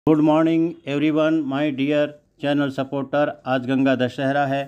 Good morning everyone my dear channel supporter. आज गंगा दशहरा है।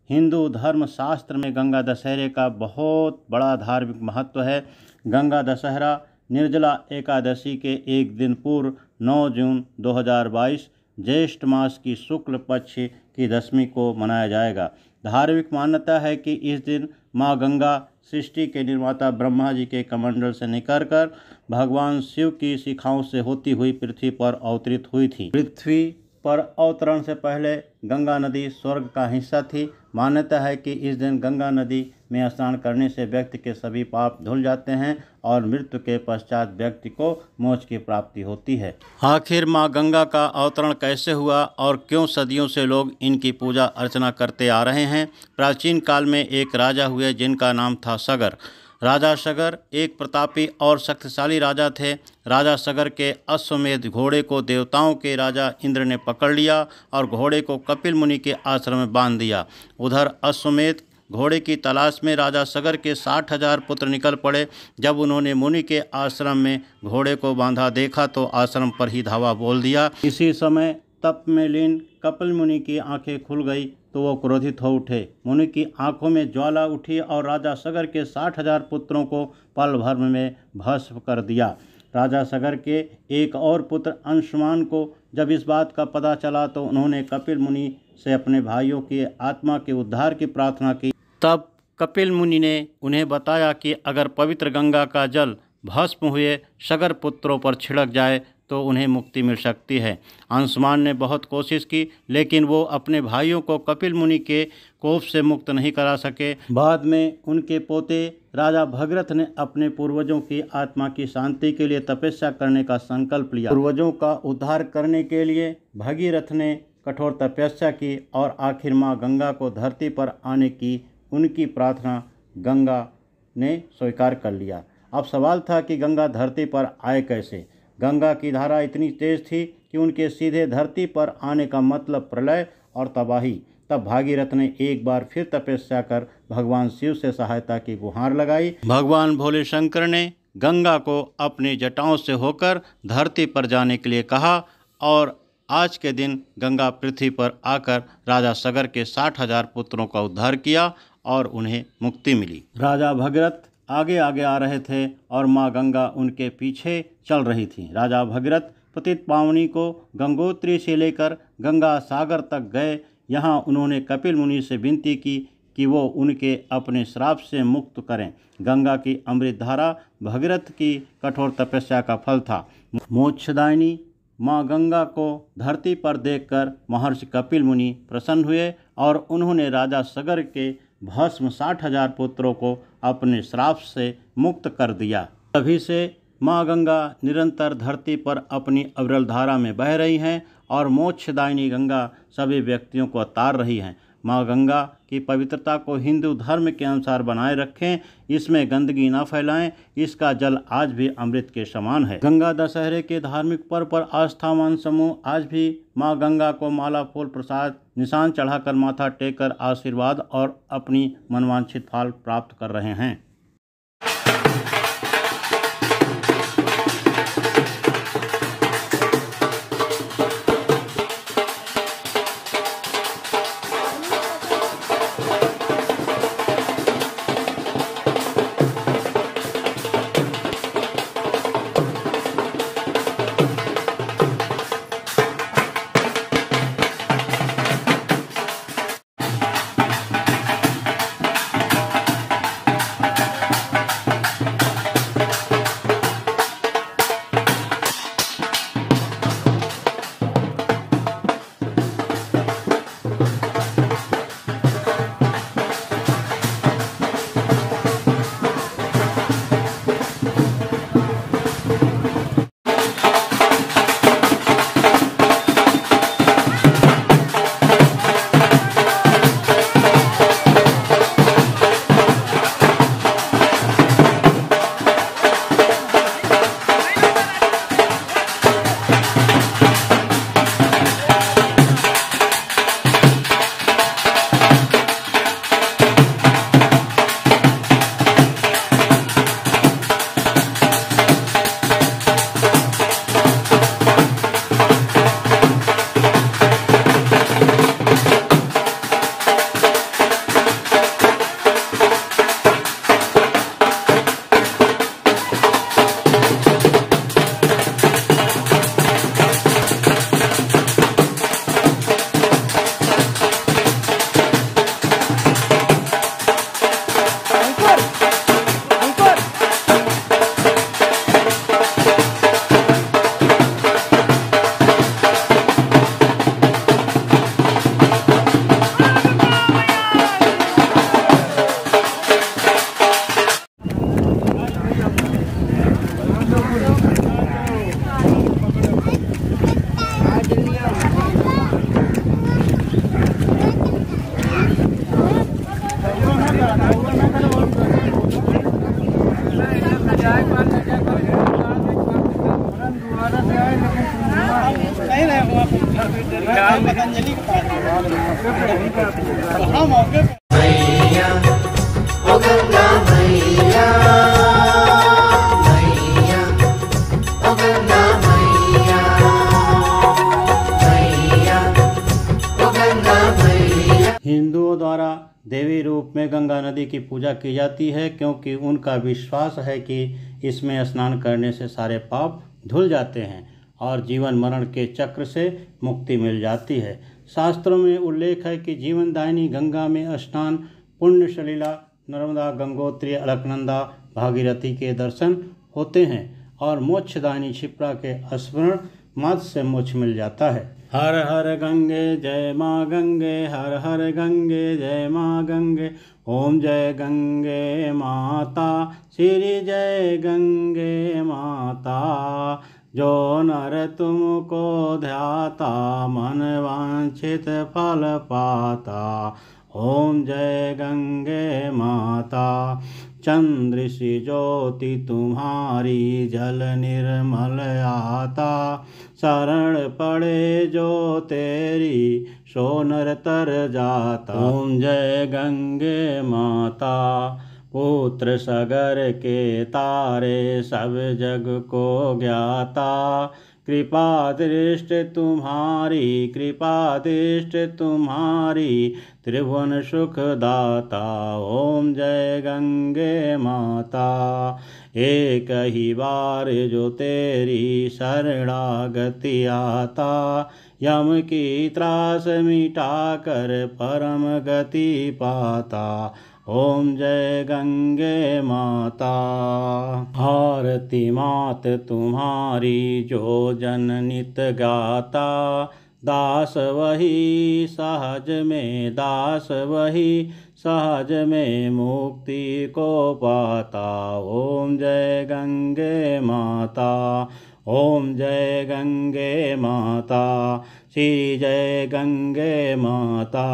हिंदू धर्म शास्त्र में गंगा दशहरे का बहुत बड़ा धार्मिक महत्व है। गंगा दशहरा निर्जला एकादशी के एक दिन पूर्व 9 जून 2022 ज्येष्ठ मास की शुक्ल पक्ष की दशमी को मनाया जाएगा। धार्मिक मान्यता है कि इस दिन माँ गंगा सृष्टि के निर्माता ब्रह्मा जी के कमंडल से निकलकर भगवान शिव की शिखाओं से होती हुई पृथ्वी पर अवतरित हुई थी। पृथ्वी पर अवतरण से पहले गंगा नदी स्वर्ग का हिस्सा थी। मान्यता है कि इस दिन गंगा नदी में स्नान करने से व्यक्ति के सभी पाप धुल जाते हैं और मृत्यु के पश्चात व्यक्ति को मोक्ष की प्राप्ति होती है। आखिर माँ गंगा का अवतरण कैसे हुआ और क्यों सदियों से लोग इनकी पूजा अर्चना करते आ रहे हैं? प्राचीन काल में एक राजा हुए जिनका नाम था सगर। राजा सगर एक प्रतापी और शक्तिशाली राजा थे। राजा सगर के अश्वमेध घोड़े को देवताओं के राजा इंद्र ने पकड़ लिया और घोड़े को कपिल मुनि के आश्रम में बांध दिया। उधर अश्वमेध घोड़े की तलाश में राजा सगर के 60,000 पुत्र निकल पड़े। जब उन्होंने मुनि के आश्रम में घोड़े को बांधा देखा तो आश्रम पर ही धावा बोल दिया। इसी समय तप में लीन कपिल मुनि की आंखें खुल गई तो वो क्रोधित हो उठे। मुनि की आंखों में ज्वाला उठी और राजा सगर के 60,000 पुत्रों को पल भर में भस्म कर दिया। राजा सगर के एक और पुत्र अंशुमान को जब इस बात का पता चला तो उन्होंने कपिल मुनि से अपने भाइयों की आत्मा के उद्धार की प्रार्थना की। तब कपिल मुनि ने उन्हें बताया कि अगर पवित्र गंगा का जल भस्म हुए सगर पुत्रों पर छिड़क जाए तो उन्हें मुक्ति मिल सकती है। अंशुमान ने बहुत कोशिश की लेकिन वो अपने भाइयों को कपिल मुनि के कोप से मुक्त नहीं करा सके। बाद में उनके पोते राजा भगीरथ ने अपने पूर्वजों की आत्मा की शांति के लिए तपस्या करने का संकल्प लिया। पूर्वजों का उद्धार करने के लिए भगीरथ ने कठोर तपस्या की और आखिर माँ गंगा को धरती पर आने की उनकी प्रार्थना गंगा ने स्वीकार कर लिया। अब सवाल था कि गंगा धरती पर आए कैसे। गंगा की धारा इतनी तेज थी कि उनके सीधे धरती पर आने का मतलब प्रलय और तबाही। तब भागीरथ ने एक बार फिर तपस्या कर भगवान शिव से सहायता की गुहार लगाई। भगवान भोले शंकर ने गंगा को अपनी जटाओं से होकर धरती पर जाने के लिए कहा और आज के दिन गंगा पृथ्वी पर आकर राजा सगर के 60,000 पुत्रों का उद्धार किया और उन्हें मुक्ति मिली। राजा भगीरथ आगे आगे आ रहे थे और माँ गंगा उनके पीछे चल रही थी। राजा भगीरथ पतित पावनी को गंगोत्री से लेकर गंगा सागर तक गए। यहाँ उन्होंने कपिल मुनि से विनती की कि वो उनके अपने श्राप से मुक्त करें। गंगा की अमृत धारा भगीरथ की कठोर तपस्या का फल था। मोक्षदायिनी माँ गंगा को धरती पर देखकर महर्षि कपिल मुनि प्रसन्न हुए और उन्होंने राजा सगर के भस्म 60,000 पुत्रों को अपने श्राप से मुक्त कर दिया। तभी से माँ गंगा निरंतर धरती पर अपनी अविरल धारा में बह रही हैं और मोक्षदायिनी गंगा सभी व्यक्तियों को तार रही हैं। माँ गंगा की पवित्रता को हिंदू धर्म के अनुसार बनाए रखें, इसमें गंदगी न फैलाएं। इसका जल आज भी अमृत के समान है। गंगा दशहरे के धार्मिक पर्व पर आस्थावान समूह आज भी माँ गंगा को माला फूल प्रसाद निशान चढ़ाकर माथा टेक कर आशीर्वाद और अपनी मनवांछित फल प्राप्त कर रहे हैं। पतंजलि के पास वहाँ मौके पे मैया ओ गंगा मैया, मैया ओ गंगा मैया, मैया ओ गंगा मैया। हिंदुओं द्वारा देवी रूप में गंगा नदी की पूजा की जाती है, क्योंकि उनका विश्वास है कि इसमें स्नान करने से सारे पाप धुल जाते हैं और जीवन मरण के चक्र से मुक्ति मिल जाती है। शास्त्रों में उल्लेख है कि जीवनदायिनी गंगा में स्नान पुण्य सलीला, नर्मदा, गंगोत्री, अलकनंदा, भागीरथी के दर्शन होते हैं और मोक्षदायिनी क्षिप्रा के स्मरण मात्र से मोक्ष मिल जाता है। हर हर गंगे जय माँ गंगे, हर हर गंगे जय माँ गंगे, ओम जय गंगे माता, श्री जय गंगे माता। जो नर तुमको ध्याता, मन वांछित फल पाता। ओम जय गंगे माता। चंद्र सी ज्योति तुम्हारी, जल निर्मल आता। शरण पड़े जो तेरी, सो नर तर जाता। ओम जय गंगे माता। पुत्र सगर के तारे, सब जग को ज्ञाता। कृपा दृष्टि तुम्हारी, कृपा दृष्टि तुम्हारी, त्रिभुवन सुख दाता। ओम जय गंगे माता। एक ही बार जो तेरी शरणागति आता, यम की त्रास मिटा कर परम गति पाता। ओम जय गंगे माता। आरती मात तुम्हारी, जो जन नित गाता। दास वही सहज में, दास वही सहज में, मुक्ति को पाता। ओम जय गंगे माता। ओम जय गंगे माता, श्री जय गंगे माता।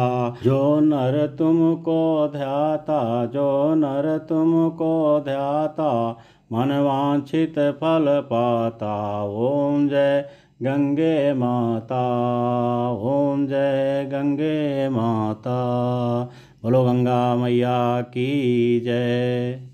जो नर तुमको ध्याता, जो नर तुमको ध्याता, मन वांछित फल पाता। ओम जय गंगे माता। ओम जय गंगे माता। बोलो गंगा मैया की जय।